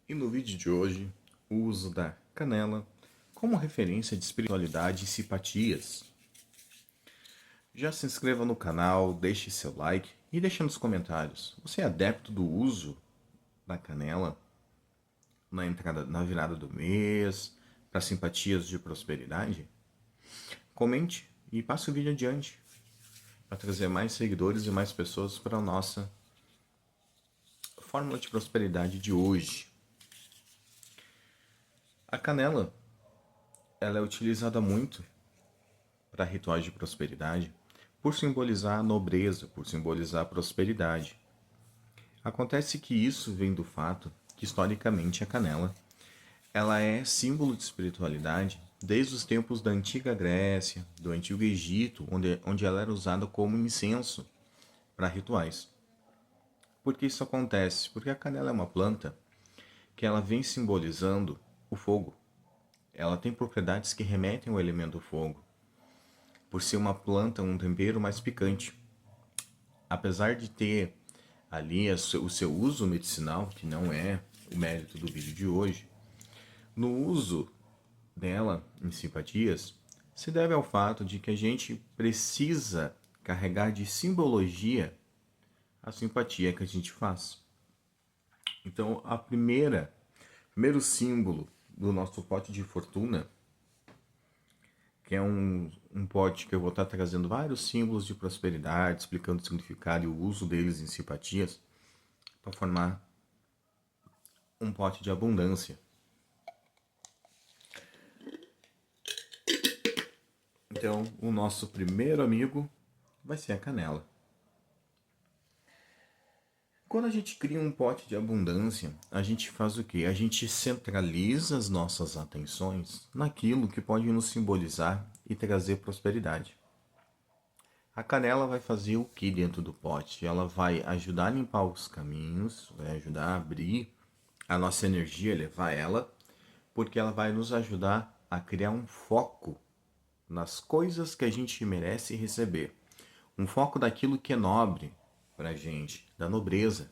E no vídeo de hoje, o uso da canela como referência de espiritualidade e simpatias. Já se inscreva no canal, deixe seu like e deixe nos comentários. Você é adepto do uso da canela na virada do mês, para simpatias de prosperidade? Comente e passe o vídeo adiante para trazer mais seguidores e mais pessoas para a nossa fórmula de prosperidade de hoje. A canela, ela é utilizada muito para rituais de prosperidade por simbolizar a nobreza, por simbolizar a prosperidade. Acontece que isso vem do fato que historicamente a canela ela é símbolo de espiritualidade desde os tempos da antiga Grécia, do antigo Egito, onde ela era usada como incenso para rituais. Por que isso acontece? Porque a canela é uma planta que ela vem simbolizando o fogo. Ela tem propriedades que remetem ao elemento fogo, por ser uma planta, um tempero mais picante. Apesar de ter ali o seu uso medicinal, que não é o mérito do vídeo de hoje, no uso dela em simpatias, se deve ao fato de que a gente precisa carregar de simbologia a simpatia que a gente faz. Então, primeiro símbolo do nosso pote de fortuna, que é um pote que eu vou estar trazendo vários símbolos de prosperidade, explicando o significado e o uso deles em simpatias, para formar um pote de abundância. Então, o nosso primeiro amigo vai ser a canela. Quando a gente cria um pote de abundância, a gente faz o quê? A gente centraliza as nossas atenções naquilo que pode nos simbolizar e trazer prosperidade. A canela vai fazer o que dentro do pote? Ela vai ajudar a limpar os caminhos, vai ajudar a abrir a nossa energia, levar ela, porque ela vai nos ajudar a criar um foco nas coisas que a gente merece receber. Um foco daquilo que é nobre para a gente, da nobreza.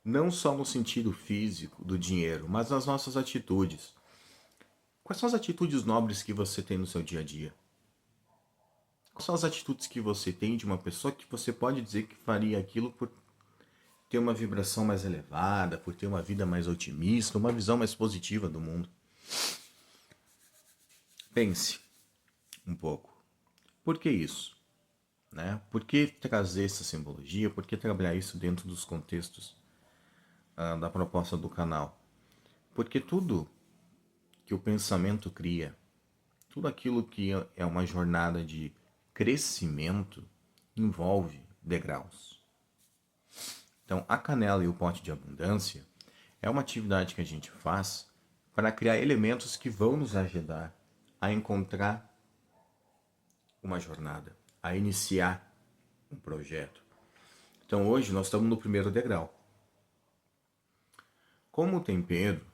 Não só no sentido físico do dinheiro, mas nas nossas atitudes. Quais são as atitudes nobres que você tem no seu dia a dia? Quais são as atitudes que você tem de uma pessoa que você pode dizer que faria aquilo por ter uma vibração mais elevada, por ter uma vida mais otimista, uma visão mais positiva do mundo? Pense um pouco. Por que isso? Né? Por que trazer essa simbologia? Por que trabalhar isso dentro dos contextos da proposta do canal? Porque tudo que o pensamento cria, tudo aquilo que é uma jornada de crescimento, envolve degraus. Então, a canela e o pote de abundância é uma atividade que a gente faz para criar elementos que vão nos ajudar a encontrar uma jornada, a iniciar um projeto. Então, hoje nós estamos no primeiro degrau. Como tempero,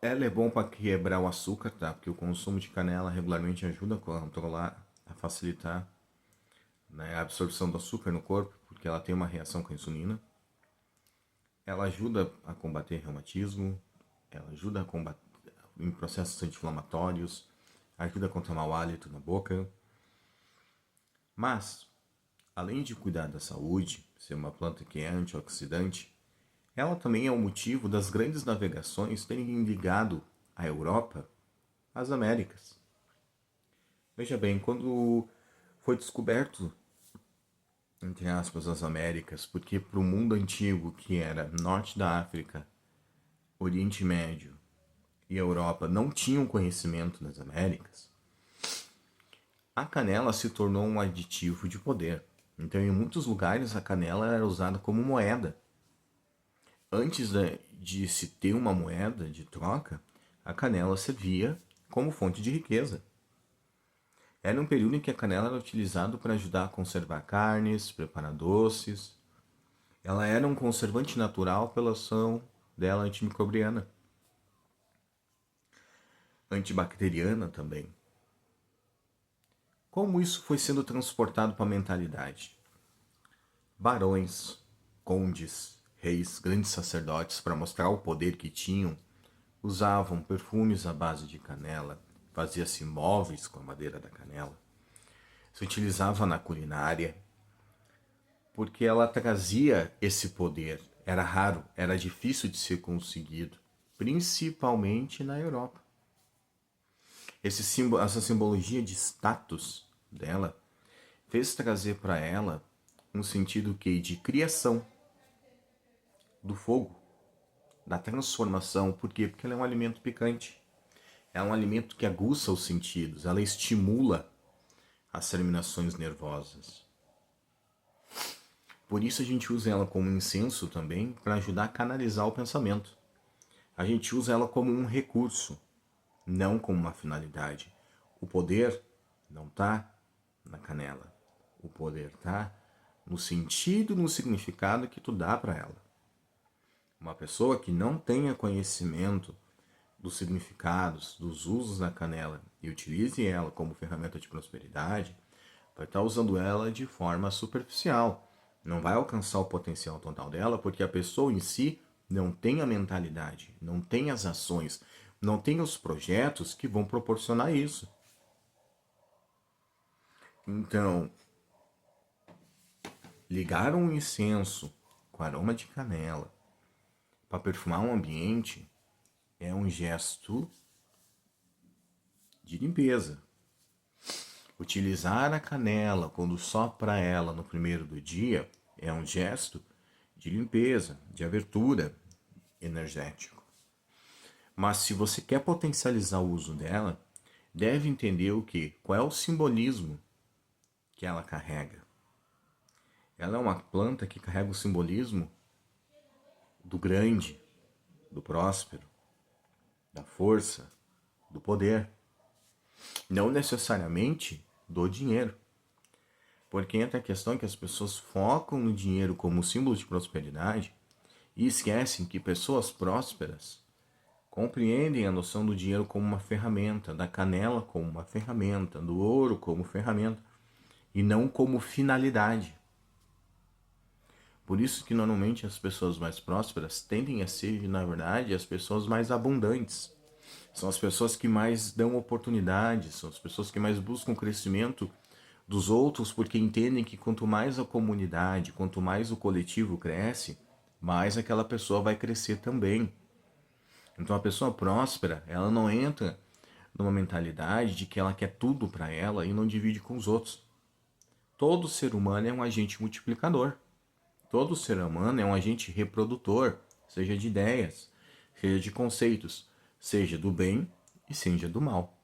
ela é bom para quebrar o açúcar, tá? Porque o consumo de canela regularmente ajuda a controlar, a facilitar, né, a absorção do açúcar no corpo, porque ela tem uma reação com a insulina. Ela ajuda a combater reumatismo, ela ajuda a combater em processos anti-inflamatórios, ajuda a contra mau hálito na boca. Mas, além de cuidar da saúde, ser uma planta que é antioxidante, ela também é o motivo das grandes navegações terem ligado a Europa às Américas. Veja bem, quando foi descoberto, entre aspas, as Américas, porque para o mundo antigo, que era norte da África, Oriente Médio e Europa, não tinham conhecimento das Américas, a canela se tornou um aditivo de poder. Então, em muitos lugares, a canela era usada como moeda. Antes de se ter uma moeda de troca, a canela servia como fonte de riqueza. Era um período em que a canela era utilizada para ajudar a conservar carnes, preparar doces. Ela era um conservante natural pela ação dela antimicrobiana. Antibacteriana também. Como isso foi sendo transportado para a mentalidade? Barões, condes, reis, grandes sacerdotes, para mostrar o poder que tinham, usavam perfumes à base de canela, fazia-se móveis com a madeira da canela, se utilizava na culinária, porque ela trazia esse poder. Era raro, era difícil de ser conseguido, principalmente na Europa. Essa simbologia de status dela fez trazer para ela um sentido que de criação do fogo, da transformação. Por quê? Porque ela é um alimento picante. É um alimento que aguça os sentidos, ela estimula as terminações nervosas. Por isso a gente usa ela como incenso também para ajudar a canalizar o pensamento. A gente usa ela como um recurso, não como uma finalidade. O poder não está na canela. O poder está no sentido, no significado que tu dá para ela. Uma pessoa que não tenha conhecimento dos significados, dos usos da canela e utilize ela como ferramenta de prosperidade, vai estar usando ela de forma superficial. Não vai alcançar o potencial total dela, porque a pessoa em si não tem a mentalidade, não tem as ações, não tem os projetos que vão proporcionar isso. Então, ligar um incenso com aroma de canela para perfumar um ambiente é um gesto de limpeza. Utilizar a canela quando sopra ela no primeiro do dia é um gesto de limpeza, de abertura energético. Mas se você quer potencializar o uso dela, deve entender o que? Qual é o simbolismo que ela carrega. Ela é uma planta que carrega o simbolismo do grande, do próspero, da força, do poder. Não necessariamente do dinheiro. Porque entra a questão que as pessoas focam no dinheiro como símbolo de prosperidade e esquecem que pessoas prósperas compreendem a noção do dinheiro como uma ferramenta, da canela como uma ferramenta, do ouro como ferramenta e não como finalidade. Por isso que normalmente as pessoas mais prósperas tendem a ser, na verdade, as pessoas mais abundantes. São as pessoas que mais dão oportunidades, são as pessoas que mais buscam o crescimento dos outros, porque entendem que quanto mais a comunidade, quanto mais o coletivo cresce, mais aquela pessoa vai crescer também. Então a pessoa próspera, ela não entra numa mentalidade de que ela quer tudo para ela e não divide com os outros. Todo ser humano é um agente multiplicador. Todo ser humano é um agente reprodutor, seja de ideias, seja de conceitos, seja do bem e seja do mal.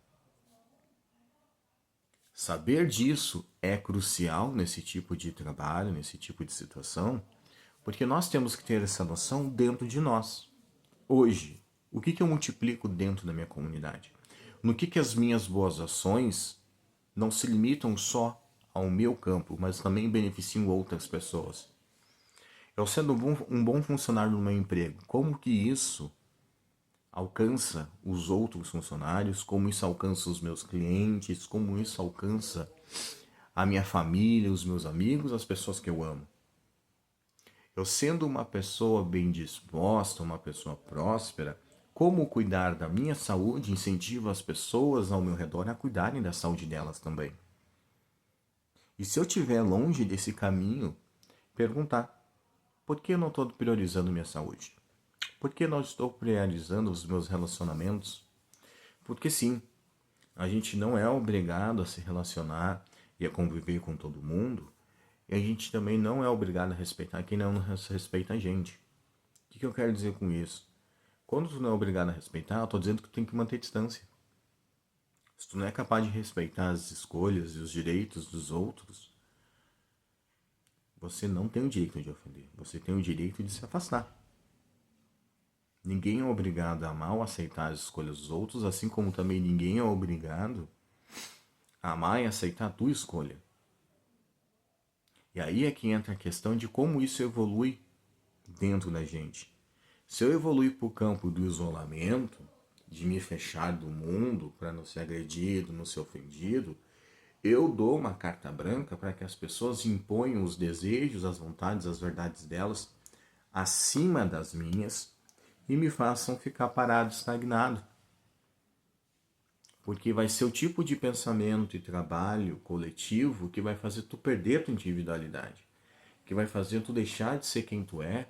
Saber disso é crucial nesse tipo de trabalho, nesse tipo de situação, porque nós temos que ter essa noção dentro de nós. Hoje, o que eu multiplico dentro da minha comunidade? No que as minhas boas ações não se limitam só ao meu campo, mas também beneficiam outras pessoas? Eu sendo um bom funcionário no meu emprego, como que isso alcança os outros funcionários, como isso alcança os meus clientes, como isso alcança a minha família, os meus amigos, as pessoas que eu amo? Eu sendo uma pessoa bem disposta, uma pessoa próspera, como cuidar da minha saúde, incentivo as pessoas ao meu redor a cuidarem da saúde delas também. E se eu estiver longe desse caminho, perguntar: por que eu não estou priorizando minha saúde? Por que não estou priorizando os meus relacionamentos? Porque sim, a gente não é obrigado a se relacionar e a conviver com todo mundo, e a gente também não é obrigado a respeitar quem não respeita a gente. O que eu quero dizer com isso? Quando tu não é obrigado a respeitar, eu estou dizendo que tu tem que manter distância. Se tu não é capaz de respeitar as escolhas e os direitos dos outros, você não tem o direito de ofender. Você tem o direito de se afastar. Ninguém é obrigado a amar ou aceitar as escolhas dos outros, assim como também ninguém é obrigado a amar e aceitar a tua escolha. E aí é que entra a questão de como isso evolui dentro da gente. Se eu evoluir para o campo do isolamento, de me fechar do mundo para não ser agredido, não ser ofendido, eu dou uma carta branca para que as pessoas imponham os desejos, as vontades, as verdades delas acima das minhas e me façam ficar parado, estagnado. Porque vai ser o tipo de pensamento e trabalho coletivo que vai fazer tu perder tua individualidade, que vai fazer tu deixar de ser quem tu é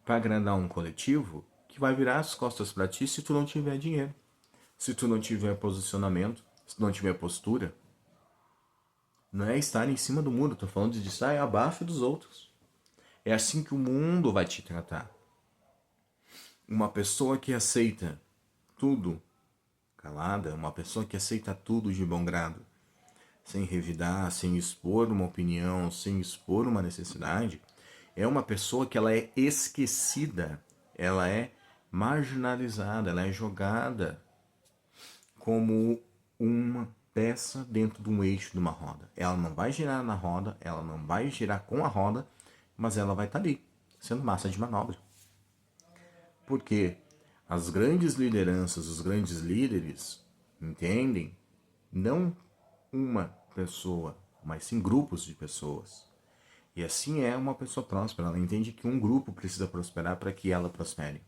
para agradar um coletivo que vai virar as costas para ti se tu não tiver dinheiro, se tu não tiver posicionamento, se tu não tiver postura. Não é estar em cima do muro, tô falando de estar abaixo dos outros. É assim que o mundo vai te tratar. Uma pessoa que aceita tudo calada, uma pessoa que aceita tudo de bom grado, sem revidar, sem expor uma opinião, sem expor uma necessidade, é uma pessoa que ela é esquecida, ela é marginalizada, ela é jogada como uma peça dentro de um eixo de uma roda. Ela não vai girar na roda, ela não vai girar com a roda, mas ela vai estar ali, sendo massa de manobra. Porque as grandes lideranças, os grandes líderes entendem não uma pessoa, mas sim grupos de pessoas. E assim é uma pessoa próspera, ela entende que um grupo precisa prosperar para que ela prospere.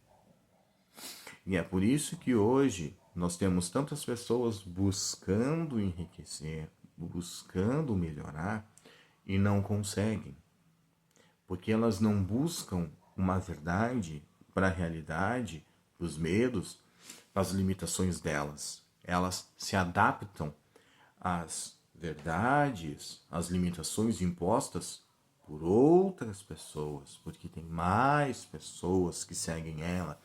E é por isso que hoje nós temos tantas pessoas buscando enriquecer, buscando melhorar e não conseguem. Porque elas não buscam uma verdade para a realidade, os medos, as limitações delas. Elas se adaptam às verdades, às limitações impostas por outras pessoas, porque tem mais pessoas que seguem ela,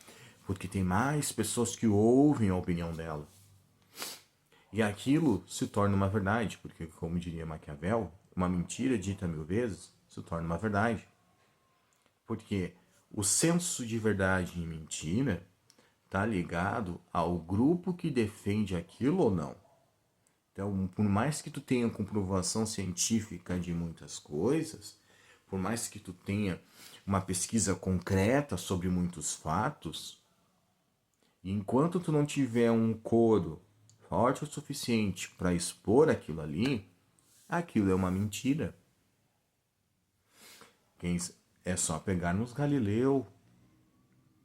porque tem mais pessoas que ouvem a opinião dela. E aquilo se torna uma verdade, porque, como diria Maquiavel, uma mentira dita 1000 vezes se torna uma verdade. Porque o senso de verdade e mentira está ligado ao grupo que defende aquilo ou não. Então, por mais que tu tenha comprovação científica de muitas coisas, por mais que tu tenha uma pesquisa concreta sobre muitos fatos, enquanto tu não tiver um coro forte o suficiente para expor aquilo ali, aquilo é uma mentira. É só pegarmos Galileu,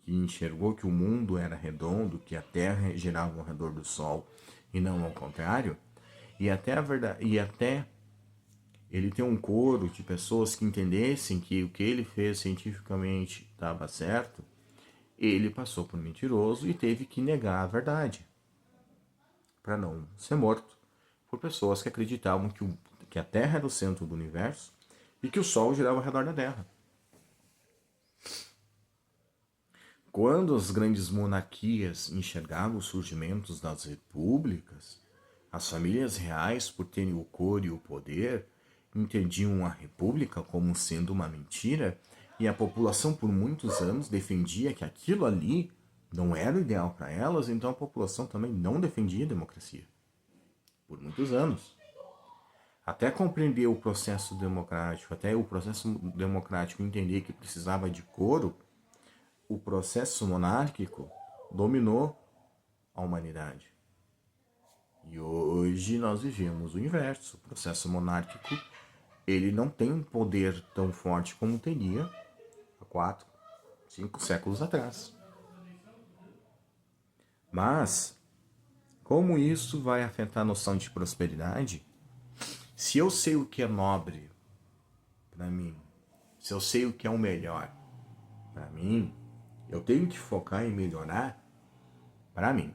que enxergou que o mundo era redondo, que a Terra girava ao redor do Sol e não ao contrário, e até ele ter um coro de pessoas que entendessem que o que ele fez cientificamente estava certo, ele passou por mentiroso e teve que negar a verdade para não ser morto por pessoas que acreditavam que a Terra era o centro do universo e que o Sol girava ao redor da Terra. Quando as grandes monarquias enxergavam os surgimentos das repúblicas, as famílias reais, por terem o coro e o poder, entendiam a república como sendo uma mentira e a população por muitos anos defendia que aquilo ali não era o ideal para elas, então a população também não defendia a democracia. Por muitos anos. Até compreender o processo democrático, até o processo democrático entender que precisava de coro, o processo monárquico dominou a humanidade. E hoje nós vivemos o inverso. O processo monárquico, ele não tem um poder tão forte como teria há 4, 5 séculos atrás. Mas, como isso vai afetar a noção de prosperidade? Se eu sei o que é nobre para mim, se eu sei o que é o melhor para mim, eu tenho que focar em melhorar para mim.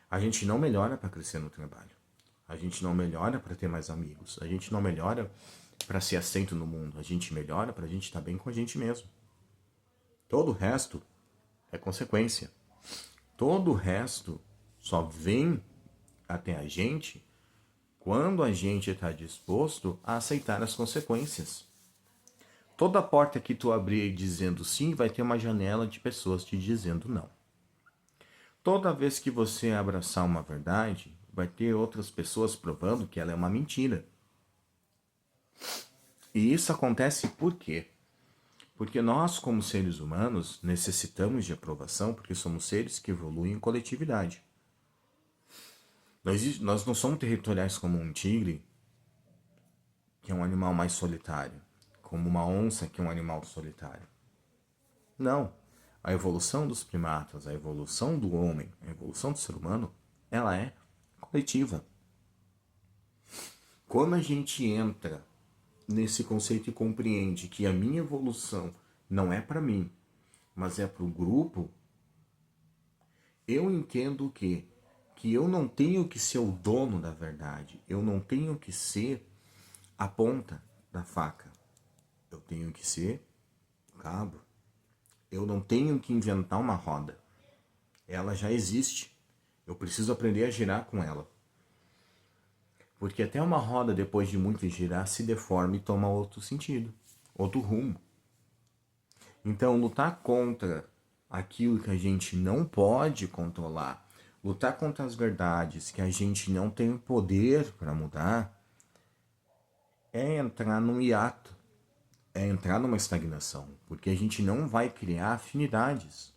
A gente não melhora para crescer no trabalho. A gente não melhora para ter mais amigos. A gente não melhora para ser aceito no mundo. A gente melhora para a gente estar bem com a gente mesmo. Todo o resto é consequência. Todo o resto só vem até a gente quando a gente está disposto a aceitar as consequências. Toda porta que tu abrir dizendo sim, vai ter uma janela de pessoas te dizendo não. Toda vez que você abraçar uma verdade, vai ter outras pessoas provando que ela é uma mentira. E isso acontece por quê? Porque nós, como seres humanos, necessitamos de aprovação porque somos seres que evoluem em coletividade. Nós não somos territoriais como um tigre, que é um animal mais solitário, como uma onça, que é um animal solitário. Não. A evolução dos primatas, a evolução do homem, a evolução do ser humano, ela é coletiva. Quando a gente entra nesse conceito e compreende que a minha evolução não é para mim, mas é para o grupo, eu entendo que eu não tenho que ser o dono da verdade, eu não tenho que ser a ponta da faca, eu tenho que ser o cabo. Eu não tenho que inventar uma roda, ela já existe, eu preciso aprender a girar com ela. Porque até uma roda, depois de muito girar, se deforma e toma outro sentido, outro rumo. Então, lutar contra aquilo que a gente não pode controlar, lutar contra as verdades que a gente não tem poder para mudar, é entrar num hiato, é entrar numa estagnação, porque a gente não vai criar afinidades,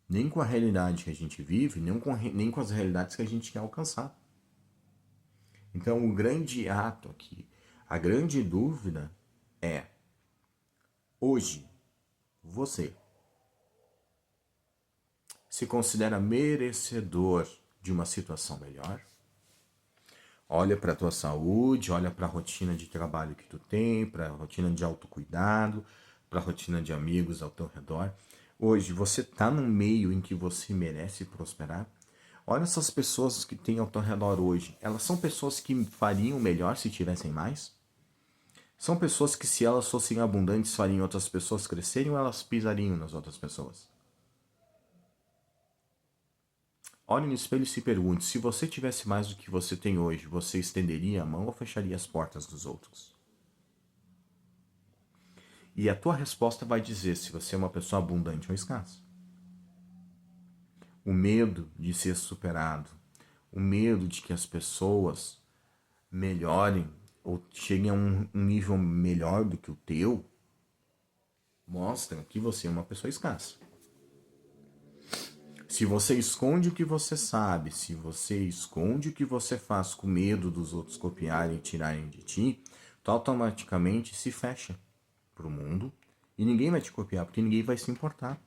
nem com a realidade que a gente vive, nem com as realidades que a gente quer alcançar. Então, o grande ato aqui, a grande dúvida é: hoje, você se considera merecedor de uma situação melhor? Olha para a tua saúde, olha para a rotina de trabalho que tu tem, para a rotina de autocuidado, para a rotina de amigos ao teu redor. Hoje, você está num meio em que você merece prosperar? Olha essas pessoas que tem ao teu redor hoje. Elas são pessoas que fariam melhor se tivessem mais? São pessoas que, se elas fossem abundantes, fariam outras pessoas crescerem ou elas pisariam nas outras pessoas? Olhe no espelho e se pergunte: se você tivesse mais do que você tem hoje, você estenderia a mão ou fecharia as portas dos outros? E a tua resposta vai dizer se você é uma pessoa abundante ou escassa. O medo de ser superado, o medo de que as pessoas melhorem ou cheguem a um nível melhor do que o teu, mostra que você é uma pessoa escassa. Se você esconde o que você sabe, se você esconde o que você faz com medo dos outros copiarem e tirarem de ti, tu automaticamente se fecha pro mundo e ninguém vai te copiar, porque ninguém vai se importar.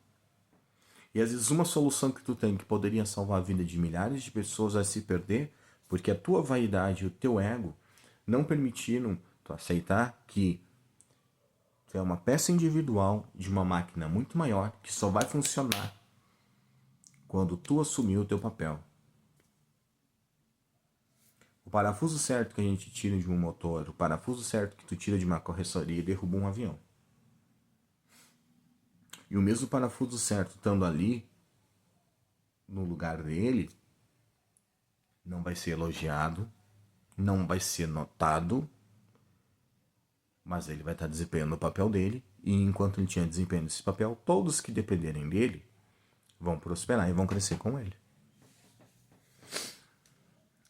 E às vezes uma solução que tu tem que poderia salvar a vida de milhares de pessoas vai se perder porque a tua vaidade e o teu ego não permitiram tu aceitar que tu é uma peça individual de uma máquina muito maior que só vai funcionar quando tu assumir o teu papel. O parafuso certo que a gente tira de um motor, o parafuso certo que tu tira de uma corressoria derruba um avião. E o mesmo parafuso certo estando ali, no lugar dele, não vai ser elogiado, não vai ser notado, mas ele vai estar desempenhando o papel dele, e enquanto ele tinha desempenhando esse papel, todos que dependerem dele vão prosperar e vão crescer com ele.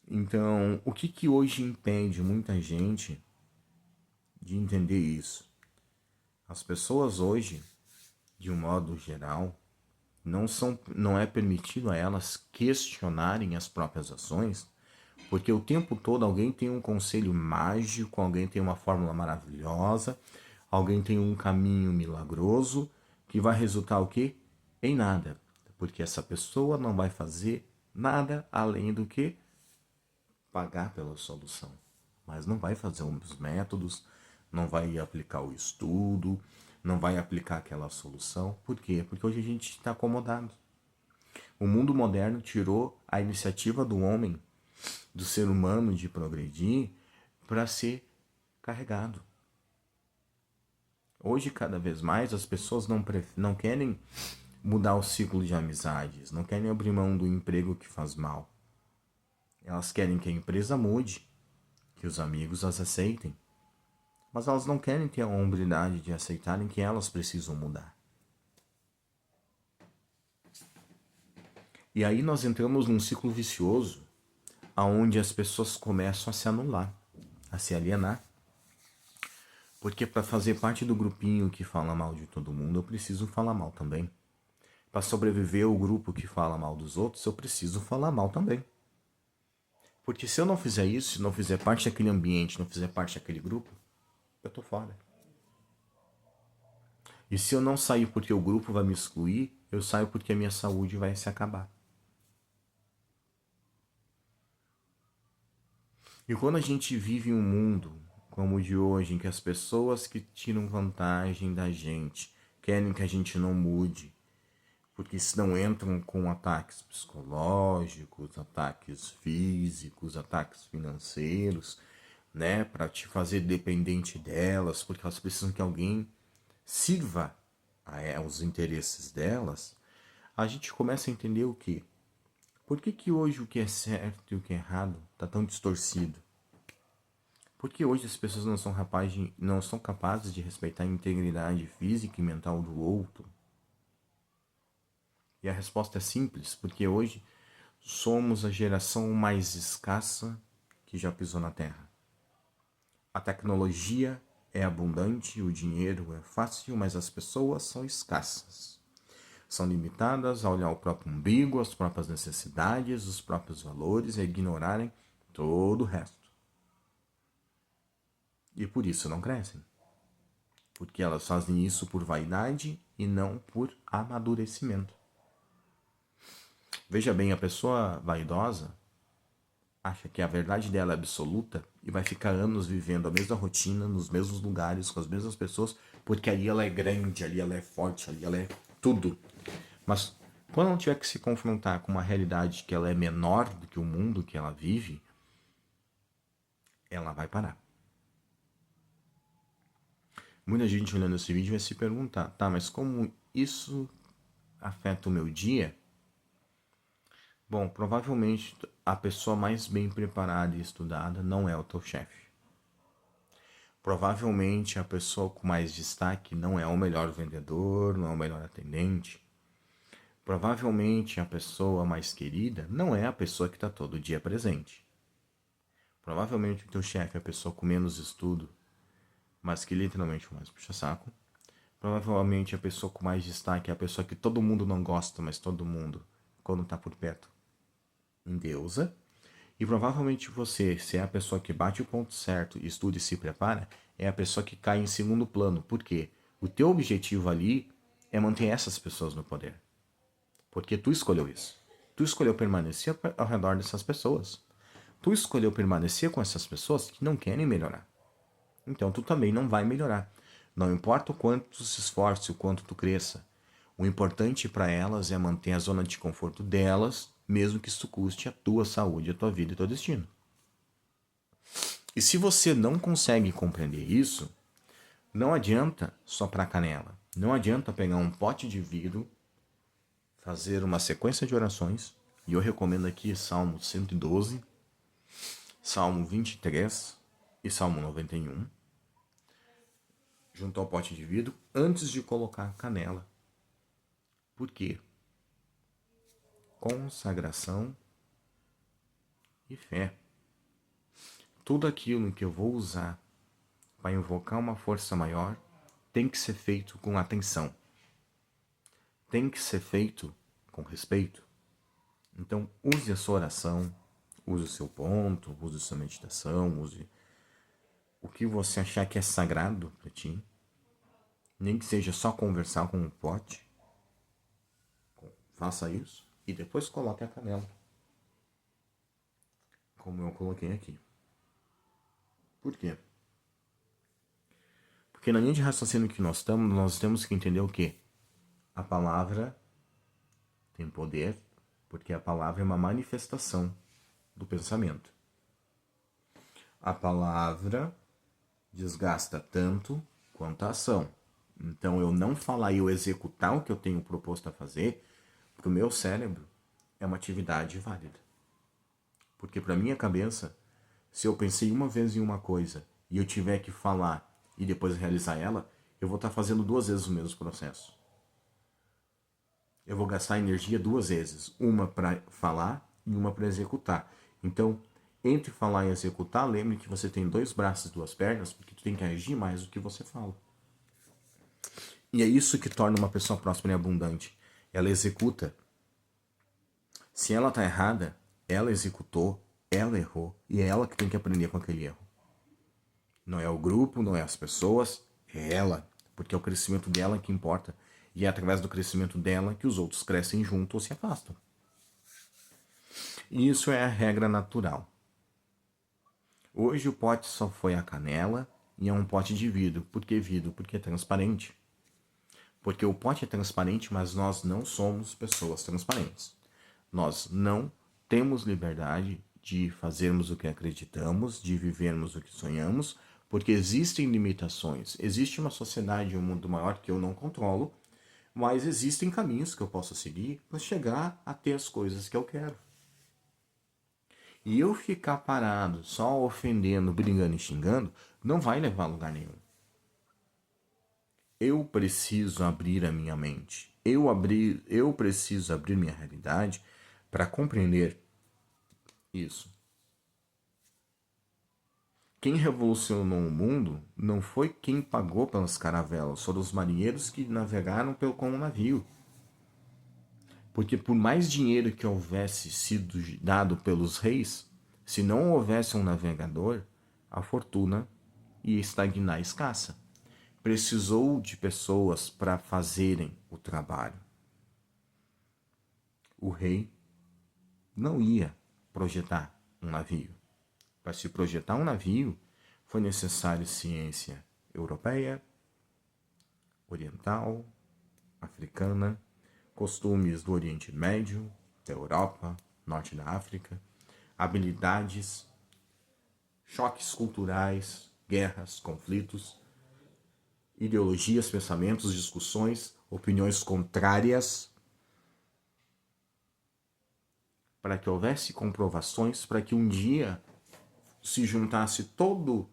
Então, o que hoje impede muita gente de entender isso? As pessoas hoje, de um modo geral, não é permitido a elas questionarem as próprias ações, porque o tempo todo alguém tem um conselho mágico, alguém tem uma fórmula maravilhosa, alguém tem um caminho milagroso que vai resultar o quê? Em nada, porque essa pessoa não vai fazer nada além do que pagar pela solução, mas não vai fazer os métodos, não vai aplicar o estudo, não vai aplicar aquela solução. Por quê? Porque hoje a gente está acomodado. O mundo moderno tirou a iniciativa do homem, do ser humano de progredir para ser carregado. Hoje, cada vez mais, as pessoas não querem mudar o ciclo de amizades, não querem abrir mão do emprego que faz mal. Elas querem que a empresa mude, que os amigos as aceitem, mas elas não querem ter a hombridade de aceitarem que elas precisam mudar. E aí nós entramos num ciclo vicioso, onde as pessoas começam a se anular, a se alienar. Porque para fazer parte do grupinho que fala mal de todo mundo, eu preciso falar mal também. Para sobreviver ao grupo que fala mal dos outros, eu preciso falar mal também. Porque se eu não fizer isso, se não fizer parte daquele ambiente, não fizer parte daquele grupo, eu tô fora. E se eu não sair porque o grupo vai me excluir, eu saio porque a minha saúde vai se acabar. E quando a gente vive um mundo como o de hoje, em que as pessoas que tiram vantagem da gente querem que a gente não mude, porque senão entram com ataques psicológicos, ataques físicos, ataques financeiros, né, para te fazer dependente delas, porque elas precisam que alguém sirva aos interesses delas, a gente começa a entender o quê? Por que hoje o que é certo e o que é errado está tão distorcido? Por que hoje as pessoas não são capazes de respeitar a integridade física e mental do outro? E a resposta é simples, porque hoje somos a geração mais escassa que já pisou na Terra. A tecnologia é abundante, o dinheiro é fácil, mas as pessoas são escassas. São limitadas a olhar o próprio umbigo, as próprias necessidades, os próprios valores e a ignorarem todo o resto. E por isso não crescem. Porque elas fazem isso por vaidade e não por amadurecimento. Veja bem, a pessoa vaidosa acha que a verdade dela é absoluta e vai ficar anos vivendo a mesma rotina, nos mesmos lugares, com as mesmas pessoas, porque ali ela é grande, ali ela é forte, ali ela é tudo. Mas quando ela tiver que se confrontar com uma realidade que ela é menor do que o mundo que ela vive, ela vai parar. Muita gente olhando esse vídeo vai se perguntar, tá, mas como isso afeta o meu dia? Bom, provavelmente a pessoa mais bem preparada e estudada não é o teu chefe. Provavelmente a pessoa com mais destaque não é o melhor vendedor, não é o melhor atendente. Provavelmente a pessoa mais querida não é a pessoa que está todo dia presente. Provavelmente o teu chefe é a pessoa com menos estudo, mas que literalmente mais puxa saco. Provavelmente a pessoa com mais destaque é a pessoa que todo mundo não gosta, mas todo mundo, quando está por perto, endeusa. E provavelmente você, se é a pessoa que bate o ponto certo, estuda e se prepara, é a pessoa que cai em segundo plano. Por quê? O teu objetivo ali é manter essas pessoas no poder. Porque tu escolheu isso. Tu escolheu permanecer ao redor dessas pessoas. Tu escolheu permanecer com essas pessoas que não querem melhorar. Então tu também não vai melhorar. Não importa o quanto tu se esforce, o quanto tu cresça. O importante para elas é manter a zona de conforto delas, mesmo que isso custe a tua saúde, a tua vida e teu destino. E se você não consegue compreender isso, não adianta soprar canela. Não adianta pegar um pote de vidro, fazer uma sequência de orações, e eu recomendo aqui Salmo 112, Salmo 23 e Salmo 91, junto ao pote de vidro, antes de colocar canela. Por quê? Consagração e fé. Tudo aquilo que eu vou usar para invocar uma força maior tem que ser feito com atenção. Tem que ser feito com respeito. Então, use a sua oração, use o seu ponto, use a sua meditação, use o que você achar que é sagrado para ti. Nem que seja só conversar com um pote. Faça isso e depois coloque a canela. Como eu coloquei aqui. Por quê? Porque na linha de raciocínio que nós estamos, nós temos que entender o quê? A palavra tem poder, porque a palavra é uma manifestação do pensamento. A palavra desgasta tanto quanto a ação. Então, eu não falar e eu executar o que eu tenho proposto a fazer, para o meu cérebro, é uma atividade válida. Porque para minha cabeça, se eu pensei uma vez em uma coisa e eu tiver que falar e depois realizar ela, eu vou estar fazendo 2 vezes o mesmo processo. Eu vou gastar energia 2 vezes, uma para falar e uma para executar. Então, entre falar e executar, lembre que você tem 2 braços e 2 pernas, porque tu tem que agir mais do que você fala. E é isso que torna uma pessoa próspera e abundante. Ela executa. Se ela está errada, ela executou, ela errou, e é ela que tem que aprender com aquele erro. Não é o grupo, não é as pessoas, é ela. porque é o crescimento dela que importa, e é através do crescimento dela que os outros crescem junto ou se afastam. E isso é a regra natural. Hoje o pote só foi a canela e é um pote de vidro. Por que vidro? Porque é transparente. Porque o pote é transparente, mas nós não somos pessoas transparentes. Nós não temos liberdade de fazermos o que acreditamos, de vivermos o que sonhamos, porque existem limitações. Existe uma sociedade, um mundo maior que eu não controlo, mas existem caminhos que eu posso seguir para chegar a ter as coisas que eu quero. E eu ficar parado, só ofendendo, brigando e xingando, não vai levar a lugar nenhum. Eu preciso abrir a minha mente. Eu preciso abrir minha realidade para compreender isso. Quem revolucionou o mundo não foi quem pagou pelas caravelas, foram os marinheiros que navegaram com o navio. Porque por mais dinheiro que houvesse sido dado pelos reis, se não houvesse um navegador, a fortuna ia estagnar escassa. Precisou de pessoas para fazerem o trabalho. O rei não ia projetar um navio. Para se projetar um navio, foi necessário ciência europeia, oriental, africana, costumes do Oriente Médio, da Europa, norte da África, habilidades, choques culturais, guerras, conflitos, ideologias, pensamentos, discussões, opiniões contrárias, para que houvesse comprovações, para que um dia se juntasse todo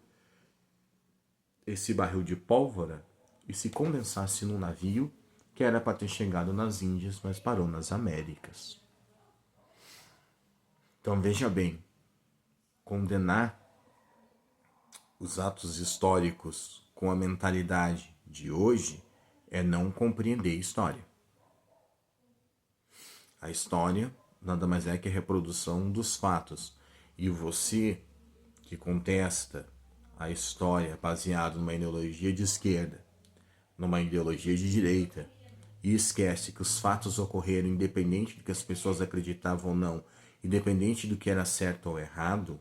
esse barril de pólvora e se condensasse num navio que era para ter chegado nas Índias, mas parou nas Américas. Então veja bem, condenar os atos históricos com a mentalidade de hoje é não compreender a história. A história nada mais é que a reprodução dos fatos. E você que contesta a história baseada numa ideologia de esquerda, numa ideologia de direita, e esquece que os fatos ocorreram independente do que as pessoas acreditavam ou não, independente do que era certo ou errado,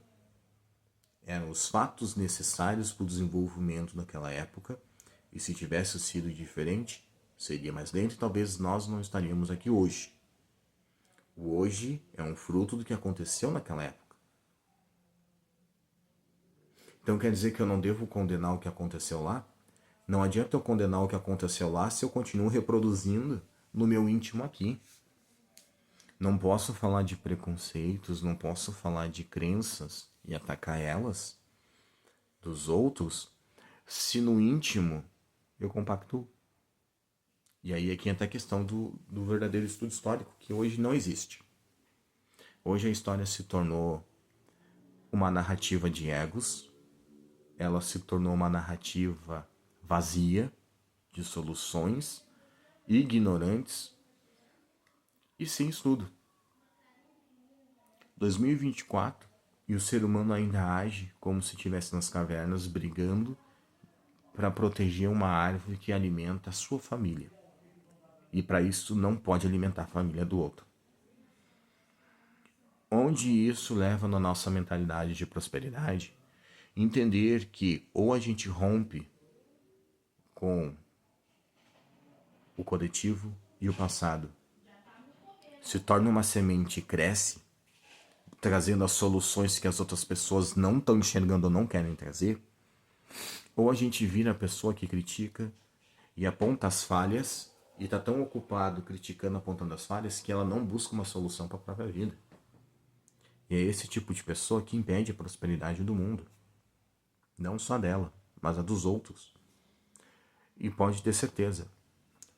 eram os fatos necessários para o desenvolvimento naquela época, e se tivesse sido diferente, seria mais lento e talvez nós não estaríamos aqui hoje. O hoje é um fruto do que aconteceu naquela época. Então quer dizer que eu não devo condenar o que aconteceu lá? Não adianta eu condenar o que aconteceu lá se eu continuo reproduzindo no meu íntimo aqui. Não posso falar de preconceitos, não posso falar de crenças e atacar elas dos outros se no íntimo eu compactuo. E aí aqui entra a questão do verdadeiro estudo histórico, que hoje não existe. Hoje a história se tornou uma narrativa de egos, ela se tornou uma narrativa vazia de soluções, ignorantes e sem estudo. 2024 e o ser humano ainda age como se estivesse nas cavernas brigando para proteger uma árvore que alimenta a sua família. E para isso não pode alimentar a família do outro. Onde isso leva na nossa mentalidade de prosperidade? Entender que ou a gente rompe com o coletivo e o passado, se torna uma semente e cresce, trazendo as soluções que as outras pessoas não estão enxergando ou não querem trazer, ou a gente vira a pessoa que critica e aponta as falhas e está tão ocupado criticando, apontando as falhas, que ela não busca uma solução para a própria vida. E é esse tipo de pessoa que impede a prosperidade do mundo. Não só dela, mas a dos outros. E pode ter certeza,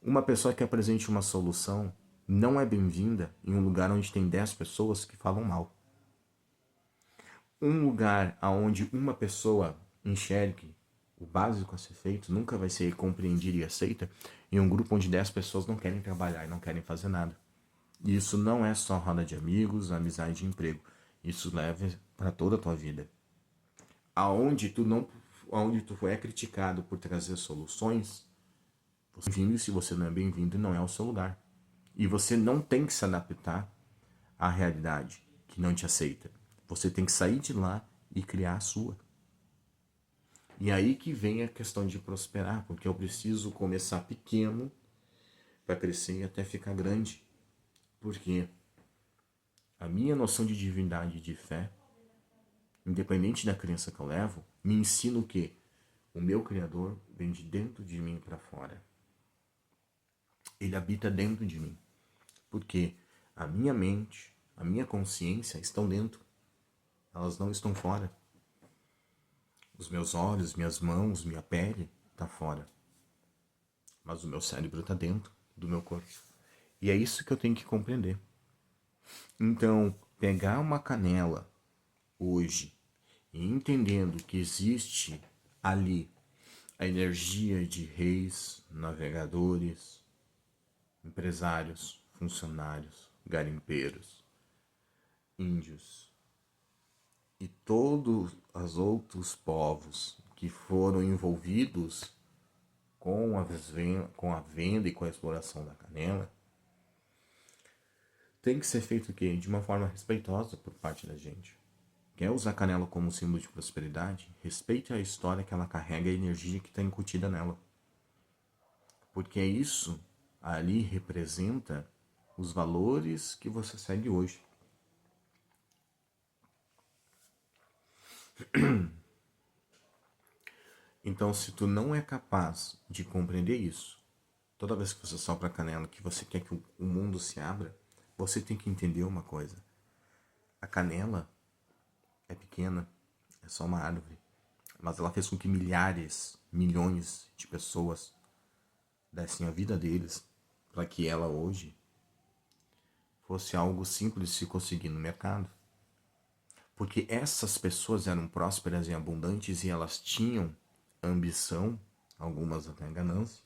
uma pessoa que apresente uma solução não é bem-vinda em um lugar onde tem 10 pessoas que falam mal. Um lugar onde uma pessoa enxergue o básico a ser feito nunca vai ser compreendido e aceita em um grupo onde 10 pessoas não querem trabalhar e não querem fazer nada. E isso não é só roda de amigos, amizade e emprego. Isso leva para toda a tua vida. Aonde tu é criticado por trazer soluções, Você é bem-vindo, e se você não é bem-vindo, não é o seu lugar. E você não tem que se adaptar à realidade que não te aceita. Você tem que sair de lá e criar a sua. E aí que vem a questão de prosperar, porque eu preciso começar pequeno para crescer e até ficar grande. Porque a minha noção de divindade e de fé, independente da crença que eu levo, me ensina o quê? O meu Criador vem de dentro de mim para fora. Ele habita dentro de mim. Porque a minha mente, a minha consciência estão dentro. Elas não estão fora. Os meus olhos, minhas mãos, minha pele tá fora. Mas o meu cérebro tá dentro do meu corpo. E é isso que eu tenho que compreender. Então, pegar uma canela hoje e entendendo que existe ali a energia de reis, navegadores, empresários, funcionários, garimpeiros, índios e todos os outros povos que foram envolvidos com a venda e com a exploração da canela, tem que ser feito o quê? De uma forma respeitosa por parte da gente. Quer usar a canela como símbolo de prosperidade? Respeite a história que ela carrega e a energia que está incutida nela. Porque isso ali representa os valores que você segue hoje. Então, se tu não é capaz de compreender isso, toda vez que você sopra a canela, que você quer que o mundo se abra, você tem que entender uma coisa. A canela é pequena, é só uma árvore, mas ela fez com que milhares, milhões de pessoas dessem a vida deles para que ela hoje fosse algo simples de se conseguir no mercado. Porque essas pessoas eram prósperas e abundantes e elas tinham ambição, algumas até ganância,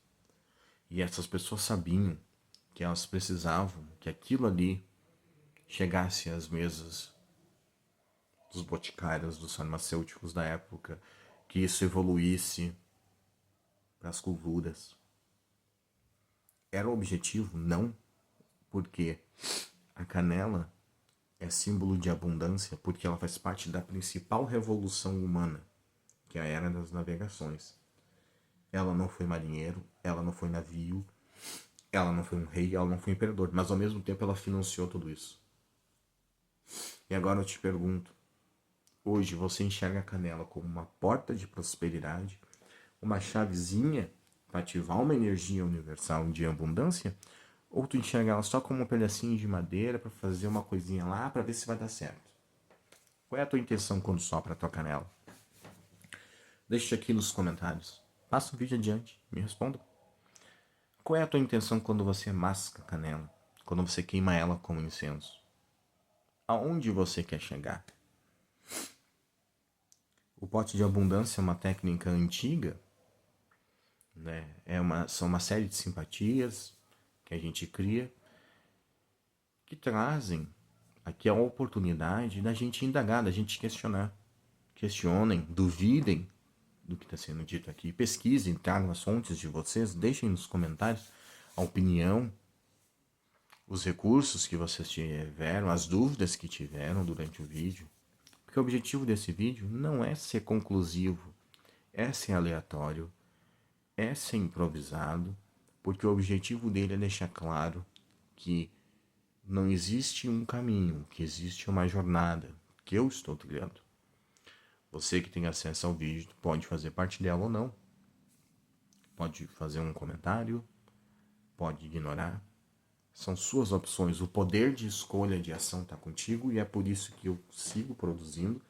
e essas pessoas sabiam que elas precisavam que aquilo ali chegasse às mesas dos boticários, dos farmacêuticos da época, que isso evoluísse para as culturas. Era o objetivo? Não, porque a canela é símbolo de abundância, porque ela faz parte da principal revolução humana, que é a era das navegações. Ela não foi marinheiro, ela não foi navio, ela não foi um rei, ela não foi um imperador, mas ao mesmo tempo ela financiou tudo isso. E agora eu te pergunto, hoje você enxerga a canela como uma porta de prosperidade, uma chavezinha para ativar uma energia universal de abundância, ou tu enxerga ela só como um pedacinho de madeira para fazer uma coisinha lá para ver se vai dar certo? Qual é a tua intenção quando sopra a tua canela? Deixa aqui nos comentários. Passa o vídeo adiante, me responda. Qual é a tua intenção quando você masca a canela? Quando você queima ela como incenso? Aonde você quer chegar? O pote de abundância é uma técnica antiga, né? São uma série de simpatias que a gente cria que trazem aqui a oportunidade da gente indagar, da gente questionar. Questionem, duvidem do que está sendo dito aqui, pesquisem, tragam as fontes de vocês, deixem nos comentários a opinião, os recursos que vocês tiveram, as dúvidas que tiveram durante o vídeo. Porque o objetivo desse vídeo não é ser conclusivo, é ser aleatório, é ser improvisado, porque o objetivo dele é deixar claro que não existe um caminho, que existe uma jornada que eu estou trilhando. Você que tem acesso ao vídeo pode fazer parte dela ou não. Pode fazer um comentário, pode ignorar. São suas opções. O poder de escolha de ação está contigo e é por isso que eu sigo produzindo,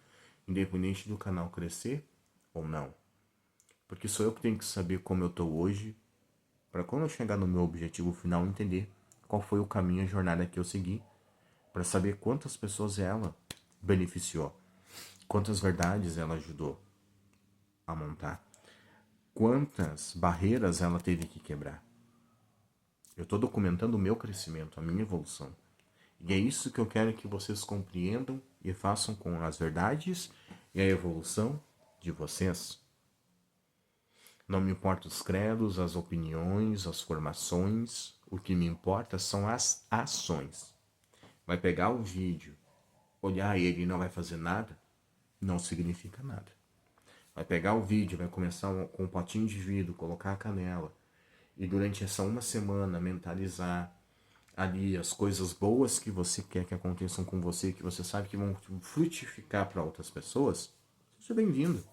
independente do canal crescer ou não. Porque sou eu que tenho que saber como eu estou hoje, para quando eu chegar no meu objetivo final entender qual foi o caminho, a jornada que eu segui, para saber quantas pessoas ela beneficiou, quantas verdades ela ajudou a montar, quantas barreiras ela teve que quebrar. Eu estou documentando o meu crescimento, a minha evolução. E é isso que eu quero que vocês compreendam e façam com as verdades e a evolução de vocês. Não me importam os credos, as opiniões, as formações. O que me importa são as ações. Vai pegar o vídeo, olhar ele e não vai fazer nada, não significa nada. Vai pegar o vídeo, vai começar com um potinho de vidro, colocar a canela, e durante essa uma semana mentalizar ali as coisas boas que você quer que aconteçam com você, que você sabe que vão frutificar para outras pessoas, seja bem-vindo.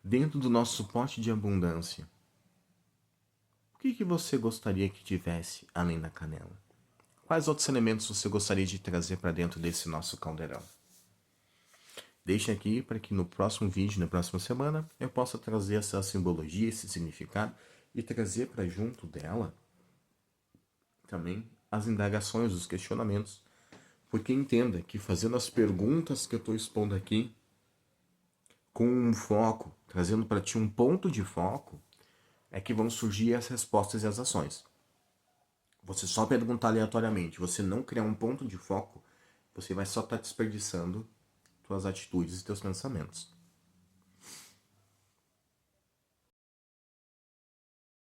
Dentro do nosso pote de abundância, o que você gostaria que tivesse além da canela? Quais outros elementos você gostaria de trazer para dentro desse nosso caldeirão? Deixe aqui para que no próximo vídeo, na próxima semana, eu possa trazer essa simbologia, esse significado e trazer para junto dela também as indagações, os questionamentos. Porque entenda que fazendo as perguntas que eu estou expondo aqui, com um foco, trazendo para ti um ponto de foco, é que vão surgir as respostas e as ações. Você só perguntar aleatoriamente, você não criar um ponto de foco, você vai só estar desperdiçando tuas atitudes e teus pensamentos.